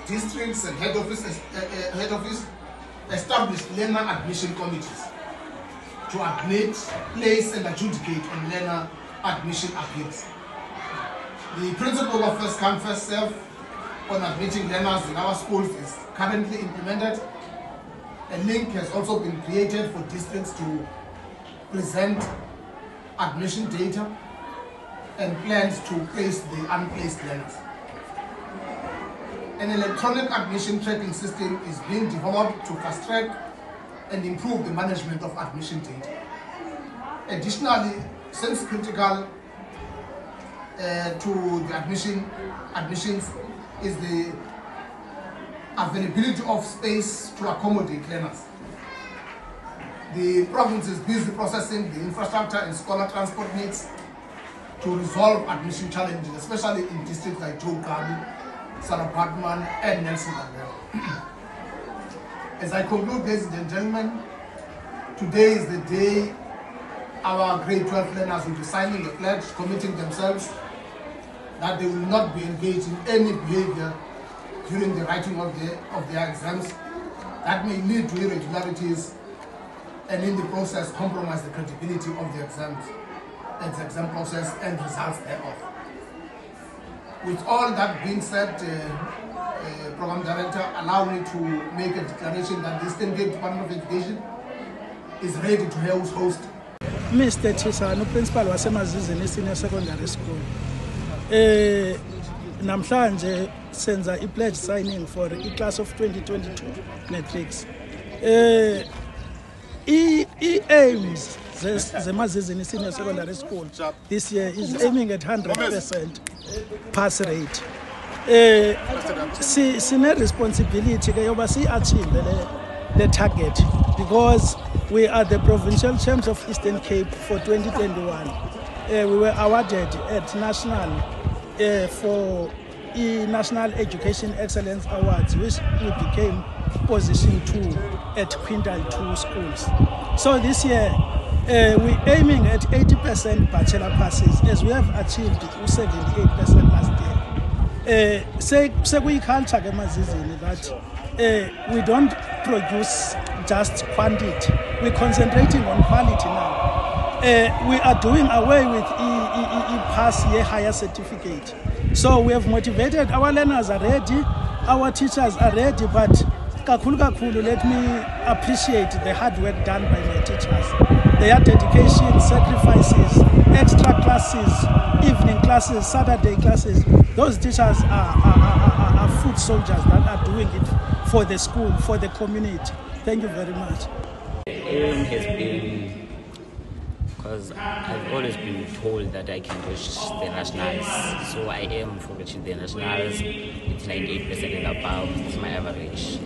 districts and head office established learner admission committees to admit, place and adjudicate on learner admission appeals. The principle of first come, first serve on admitting learners in our schools is currently implemented. A link has also been created for districts to present admission data and plans to place the unplaced learners. An electronic admission tracking system is being developed to fast-track and improve the management of admission data. Additionally, since critical to the admissions is the availability of space to accommodate learners. The province is busy processing the infrastructure and scholar transport needs to resolve admission challenges, especially in districts like Jogabi, Sarapatman, and Nelson Mandela. As I conclude, ladies and gentlemen, today is the day our grade 12 learners will be signing the pledge, committing themselves that they will not be engaged in any behavior during the writing of their exams that may lead to irregularities and in the process compromise the credibility of the exams, the exam process and results thereof. With all that being said, Program Director, allow me to make a declaration that the Eastern Cape Department of Education is ready to host Mr. Chisano, Principal wasemazizini Senior Secondary School. Namhlanje senza i-pledge signing for i-class of 2022 matrix. I-aims zemazizini Senior Secondary School this year is aiming at 100% pass rate. Sine responsibility ke yoba si-achieve the target because we are the provincial champs of Eastern Cape for 2021. We were awarded at national for National Education Excellence Awards, which we became position 2 at quintile 2 schools. So this year we're aiming at 80% bachelor passes, as we have achieved 78% last year. Sekuyiculture ke emazizini that we don't produce just quantity, we're concentrating on quality now. We are doing away with pass year higher certificate. So we have motivated, our learners are ready, our teachers are ready, but kakhulu, let me appreciate the hard work done by my teachers. Their dedication, sacrifices, extra classes, evening classes, Saturday classes. Those teachers are foot soldiers that are doing it for the school, for the community. Thank you very much. The aim has been, because I've always been told that I can reach the nationals, so I aim for reaching the nationals. It's 98% and above. It's my average.